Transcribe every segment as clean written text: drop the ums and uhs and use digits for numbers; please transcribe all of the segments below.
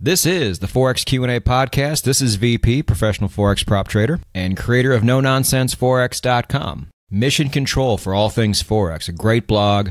This is the Forex Q&A Podcast. This is VP, professional Forex prop trader, and creator of Nonsense Mission control for all things Forex, a great blog,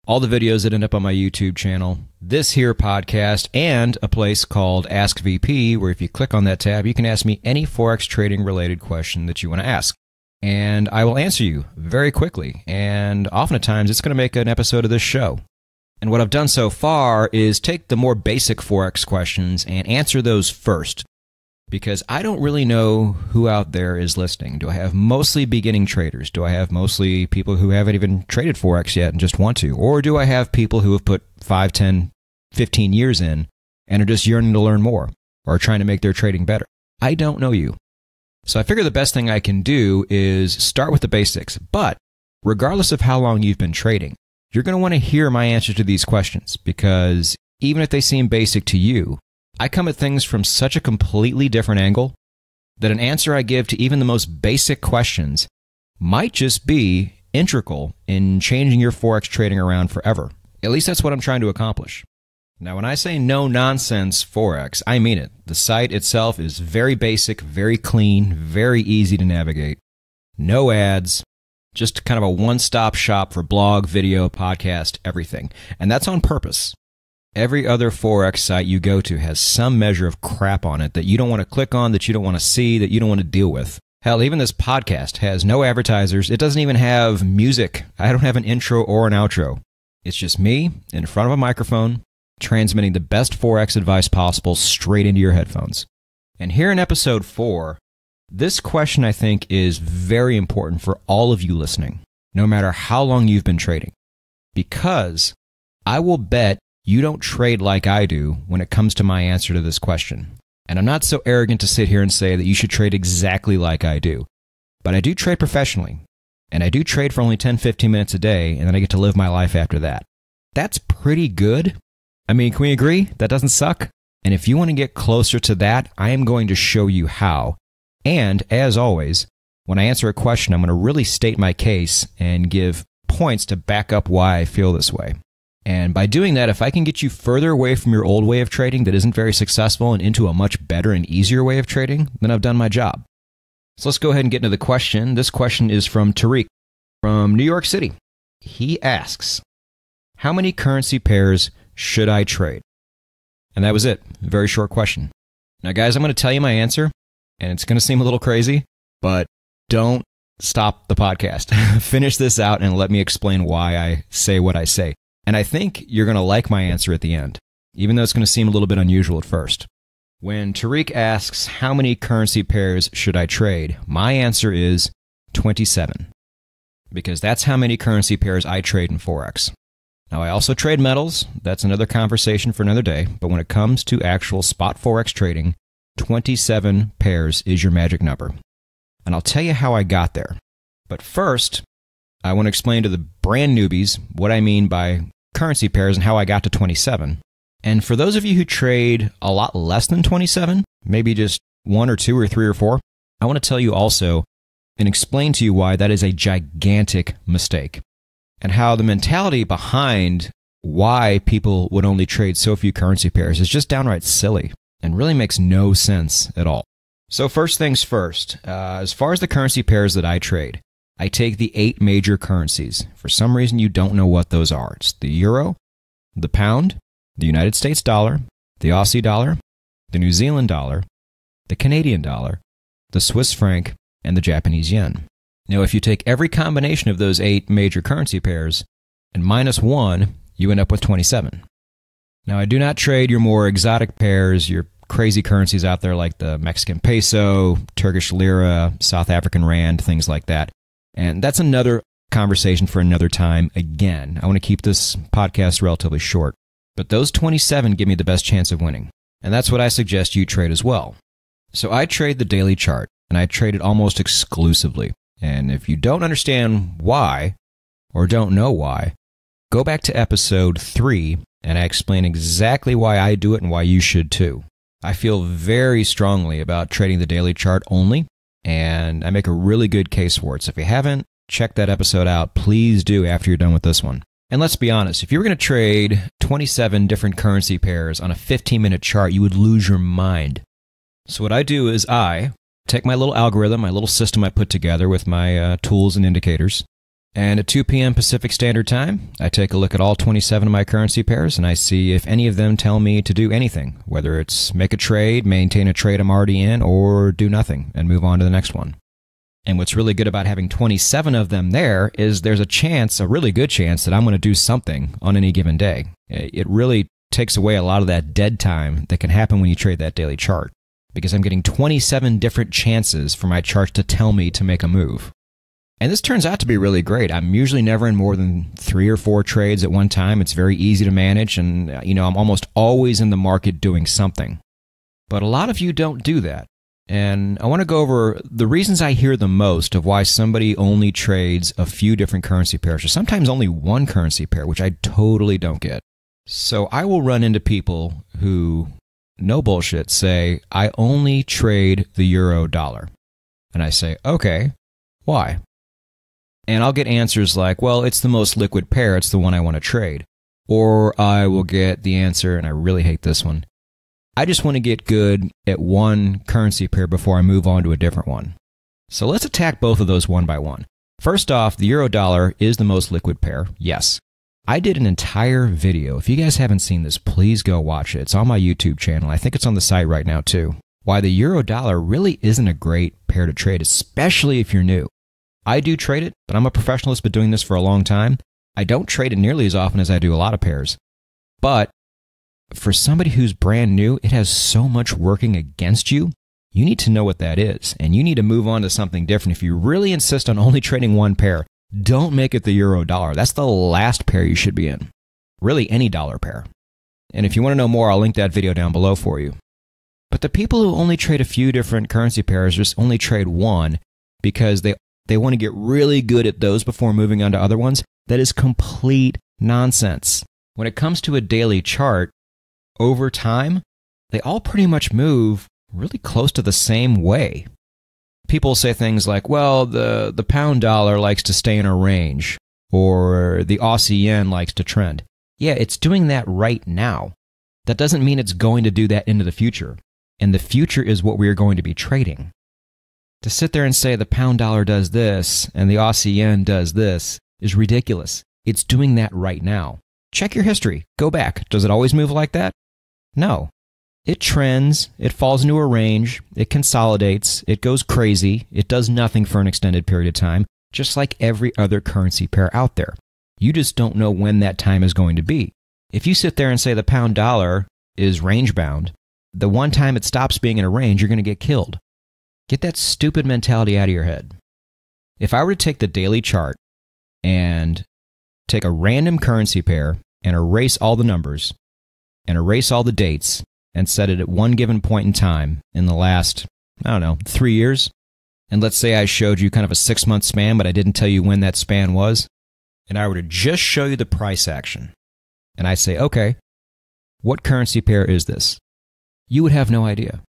all the videos that end up on my YouTube channel, this here podcast, and a place called AskVP, where if you click on that tab, you can ask me any Forex trading related question that you want to ask. And I will answer you very quickly, and oftentimes it's going to make an episode of this show. And what I've done so far is take the more basic Forex questions and answer those first, because I don't really know who out there is listening. Do I have mostly beginning traders? Do I have mostly people who haven't even traded Forex yet and just want to? Or do I have people who have put 5, 10, 15 years in and are just yearning to learn more or are trying to make their trading better? I don't know you. So I figure the best thing I can do is start with the basics. But regardless of how long you've been trading, you're going to want to hear my answer to these questions, because even if they seem basic to you, I come at things from such a completely different angle that an answer I give to even the most basic questions might just be integral in changing your Forex trading around forever. At least that's what I'm trying to accomplish. Now, when I say no nonsense Forex, I mean it. The site itself is very basic, very clean, very easy to navigate. No ads. Just kind of a one-stop shop for blog, video, podcast, everything. And that's on purpose. Every other Forex site you go to has some measure of crap on it that you don't want to click on, that you don't want to see, that you don't want to deal with. Hell, even this podcast has no advertisers. It doesn't even have music. I don't have an intro or an outro. It's just me in front of a microphone transmitting the best Forex advice possible straight into your headphones. And here in episode 4, this question, I think, is very important for all of you listening, no matter how long you've been trading, because I will bet you don't trade like I do when it comes to my answer to this question. And I'm not so arrogant to sit here and say that you should trade exactly like I do, but I do trade professionally, and I do trade for only 10, 15 minutes a day, and then I get to live my life after that. That's pretty good. I mean, can we agree? That doesn't suck? And if you want to get closer to that, I am going to show you how. And, as always, when I answer a question, I'm going to really state my case and give points to back up why I feel this way. And by doing that, if I can get you further away from your old way of trading that isn't very successful and into a much better and easier way of trading, then I've done my job. So let's go ahead and get into the question. This question is from Tariq from New York City. He asks, how many currency pairs should I trade? And that was it. Very short question. Now, guys, I'm going to tell you my answer. And it's going to seem a little crazy, but don't stop the podcast. Finish this out and let me explain why I say what I say. And I think you're going to like my answer at the end, even though it's going to seem a little bit unusual at first. When Tariq asks, how many currency pairs should I trade? My answer is 27, because that's how many currency pairs I trade in Forex. Now, I also trade metals. That's another conversation for another day. But when it comes to actual spot Forex trading, 27 pairs is your magic number. And I'll tell you how I got there. But first, I want to explain to the brand newbies what I mean by currency pairs and how I got to 27. And for those of you who trade a lot less than 27, maybe just 1 or 2 or 3 or 4, I want to tell you also and explain to you why that is a gigantic mistake, and how the mentality behind why people would only trade so few currency pairs is just downright silly and really makes no sense at all. So first things first, as far as the currency pairs that I trade, I take the 8 major currencies. For some reason, you don't know what those are. It's the euro, the pound, the United States dollar, the Aussie dollar, the New Zealand dollar, the Canadian dollar, the Swiss franc, and the Japanese yen. Now, if you take every combination of those 8 major currency pairs and minus 1, you end up with 27. Now, I do not trade your more exotic pairs, your crazy currencies out there like the Mexican peso, Turkish lira, South African rand, things like that. And that's another conversation for another time. Again, I want to keep this podcast relatively short. But those 27 give me the best chance of winning. And that's what I suggest you trade as well. So I trade the daily chart, and I trade it almost exclusively. And if you don't understand why, or don't know why, go back to episode 3, and I explain exactly why I do it and why you should too. I feel very strongly about trading the daily chart only, and I make a really good case for it. So if you haven't checked that episode out, please do after you're done with this one. And let's be honest, if you were going to trade 27 different currency pairs on a 15-minute chart, you would lose your mind. So what I do is I take my little algorithm, my little system I put together with my tools and indicators, and at 2 p.m. Pacific Standard Time, I take a look at all 27 of my currency pairs, and I see if any of them tell me to do anything, whether it's make a trade, maintain a trade I'm already in, or do nothing and move on to the next one. And what's really good about having 27 of them there is there's a chance, a really good chance, that I'm going to do something on any given day. It really takes away a lot of that dead time that can happen when you trade that daily chart, because I'm getting 27 different chances for my chart to tell me to make a move. And this turns out to be really great. I'm usually never in more than 3 or 4 trades at one time. It's very easy to manage, and I'm almost always in the market doing something. But a lot of you don't do that. And I want to go over the reasons I hear the most of why somebody only trades a few different currency pairs, or sometimes only one currency pair, which I totally don't get. So I will run into people who, no bullshit, say, I only trade the euro dollar. And I say, okay, why? And I'll get answers like, well, it's the most liquid pair, it's the one I want to trade. Or I will get the answer, and I really hate this one, I just want to get good at one currency pair before I move on to a different one. So let's attack both of those one by one. First off, the euro dollar is the most liquid pair, yes. I did an entire video. If you guys haven't seen this, please go watch it. It's on my YouTube channel. I think it's on the site right now too. Why the euro dollar really isn't a great pair to trade, especially if you're new. I do trade it, but I'm a professional that's been doing this for a long time. I don't trade it nearly as often as I do a lot of pairs. But for somebody who's brand new, it has so much working against you. You need to know what that is, and you need to move on to something different. If you really insist on only trading one pair, don't make it the euro dollar. That's the last pair you should be in. Really, any dollar pair. And if you want to know more, I'll link that video down below for you. But the people who only trade a few different currency pairs just only trade one because they want to get really good at those before moving on to other ones, that is complete nonsense. When it comes to a daily chart, over time, they all pretty much move really close to the same way. People say things like, well, the pound dollar likes to stay in a range, or the Aussie yen likes to trend. Yeah, it's doing that right now. That doesn't mean it's going to do that into the future. And the future is what we are going to be trading. To sit there and say the pound dollar does this and the Aussie yen does this is ridiculous. It's doing that right now. Check your history. Go back. Does it always move like that? No. It trends, it falls into a range, it consolidates, it goes crazy, it does nothing for an extended period of time, just like every other currency pair out there. You just don't know when that time is going to be. If you sit there and say the pound dollar is range bound, the one time it stops being in a range, you're going to get killed. Get that stupid mentality out of your head. If I were to take the daily chart and take a random currency pair and erase all the numbers and erase all the dates and set it at one given point in time in the last, 3 years, and let's say I showed you kind of a 6-month span, but I didn't tell you when that span was, and I were to just show you the price action, and I say, okay, what currency pair is this? You would have no idea.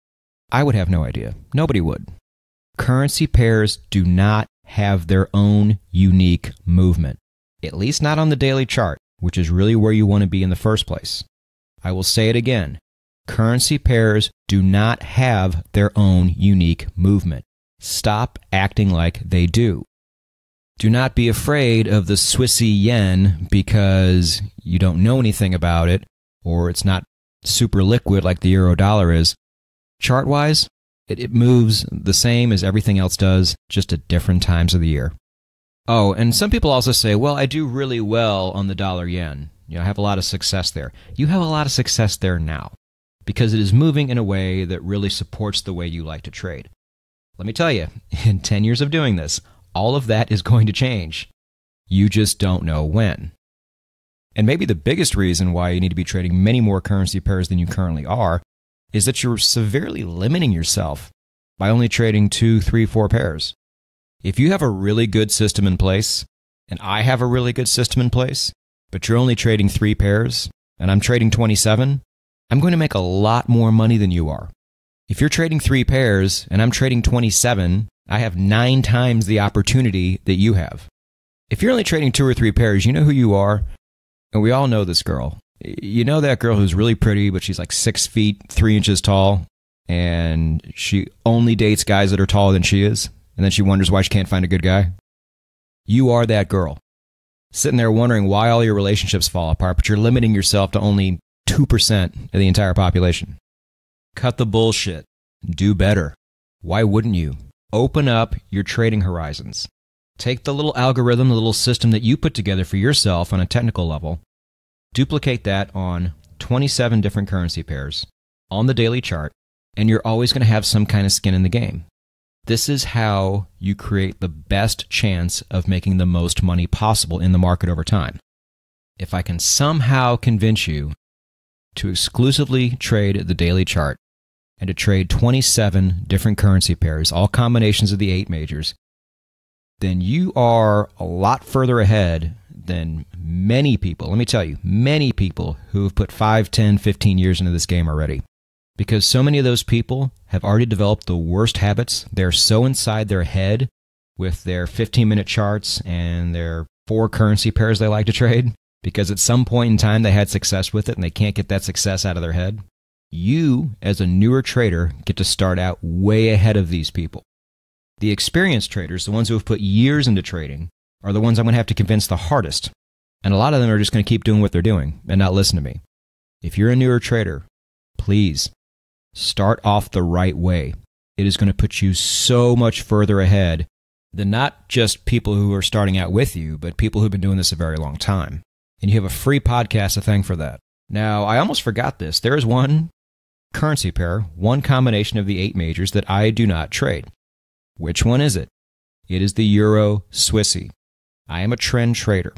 I would have no idea. Nobody would. Currency pairs do not have their own unique movement, at least not on the daily chart, which is really where you want to be in the first place. I will say it again. Currency pairs do not have their own unique movement. Stop acting like they do. Do not be afraid of the Swissy yen because you don't know anything about it or it's not super liquid like the euro dollar is. Chart-wise, it moves the same as everything else does, just at different times of the year. Oh, and some people also say, well, I do really well on the dollar yen. I have a lot of success there. You have a lot of success there now because it is moving in a way that really supports the way you like to trade. Let me tell you, in 10 years of doing this, all of that is going to change. You just don't know when. And maybe the biggest reason why you need to be trading many more currency pairs than you currently are is that you're severely limiting yourself by only trading 2, 3, 4 pairs. If you have a really good system in place, and I have a really good system in place, but you're only trading 3 pairs, and I'm trading 27, I'm going to make a lot more money than you are. If you're trading 3 pairs, and I'm trading 27, I have 9 times the opportunity that you have. If you're only trading 2 or 3 pairs, you know who you are? And we all know this girl. You know that girl who's really pretty, but she's like 6 feet, 3 inches tall, and she only dates guys that are taller than she is, and then she wonders why she can't find a good guy? You are that girl. Sitting there wondering why all your relationships fall apart, but you're limiting yourself to only 2% of the entire population. Cut the bullshit. Do better. Why wouldn't you? Open up your trading horizons. Take the little algorithm, the little system that you put together for yourself on a technical level, duplicate that on 27 different currency pairs on the daily chart, and you're always going to have some kind of skin in the game. This is how you create the best chance of making the most money possible in the market over time. If I can somehow convince you to exclusively trade the daily chart and to trade 27 different currency pairs, all combinations of the 8 majors, then you are a lot further ahead than many people. Let me tell you, many people who have put 5, 10, 15 years into this game already. Because so many of those people have already developed the worst habits. They're so inside their head with their 15-minute charts and their 4 currency pairs they like to trade, because at some point in time they had success with it and they can't get that success out of their head. You, as a newer trader, get to start out way ahead of these people. The experienced traders, the ones who have put years into trading, are the ones I'm going to have to convince the hardest. And a lot of them are just going to keep doing what they're doing and not listen to me. If you're a newer trader, please start off the right way. It is going to put you so much further ahead than not just people who are starting out with you, but people who've been doing this a very long time. And you have a free podcast to thank for that. Now, I almost forgot this. There is one currency pair, one combination of the 8 majors that I do not trade. Which one is it? It is the Euro Swissy. I am a trend trader.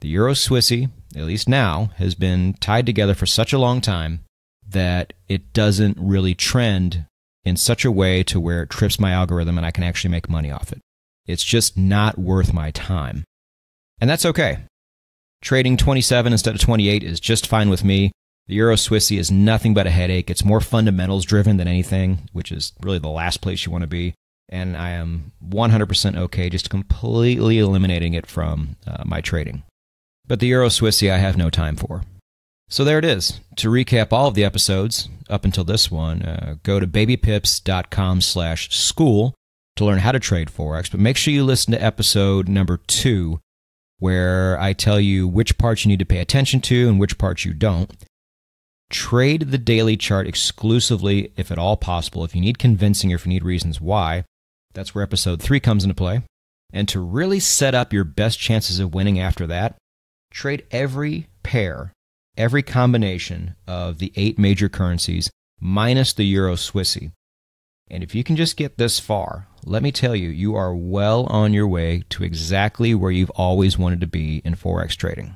The Euro Swissy, at least now, has been tied together for such a long time that it doesn't really trend in such a way to where it trips my algorithm and I can actually make money off it. It's just not worth my time. And that's okay. Trading 27 instead of 28 is just fine with me. The Euro Swissy is nothing but a headache. It's more fundamentals driven than anything, which is really the last place you want to be. And I am 100% okay just completely eliminating it from my trading. But the Euro Swissy I have no time for. So there it is. To recap all of the episodes up until this one, go to babypips.com/school to learn how to trade Forex. But make sure you listen to episode number 2, where I tell you which parts you need to pay attention to and which parts you don't. Trade the daily chart exclusively, if at all possible. If you need convincing or if you need reasons why, that's where episode 3 comes into play. And to really set up your best chances of winning after that, trade every pair, every combination of the 8 major currencies minus the Euro Swissy. And if you can just get this far, let me tell you, you are well on your way to exactly where you've always wanted to be in Forex trading.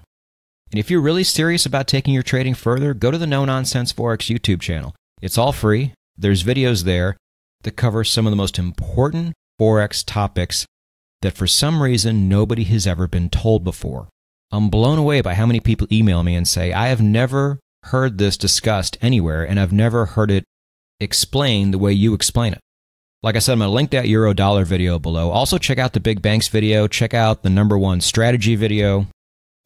And if you're really serious about taking your trading further, go to the Nonsense Forex YouTube channel. It's all free. There's videos there that cover some of the most important Forex topics that for some reason nobody has ever been told before. I'm blown away by how many people email me and say, I have never heard this discussed anywhere, and I've never heard it explained the way you explain it. Like I said, I'm going to link that Euro Dollar video below. Also, check out the Big Banks video. Check out the #1 strategy video.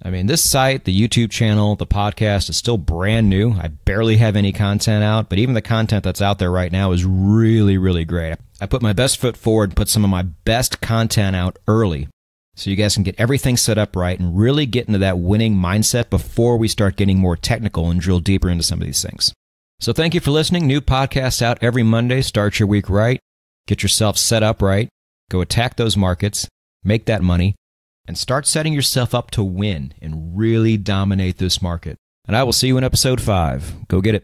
I mean, this site, the YouTube channel, the podcast is still brand new. I barely have any content out, but even the content that's out there right now is really, really great. I put my best foot forward and put some of my best content out early so you guys can get everything set up right and really get into that winning mindset before we start getting more technical and drill deeper into some of these things. So thank you for listening. New podcasts out every Monday. Start your week right. Get yourself set up right. Go attack those markets. Make that money. And start setting yourself up to win and really dominate this market. And I will see you in episode 5. Go get it.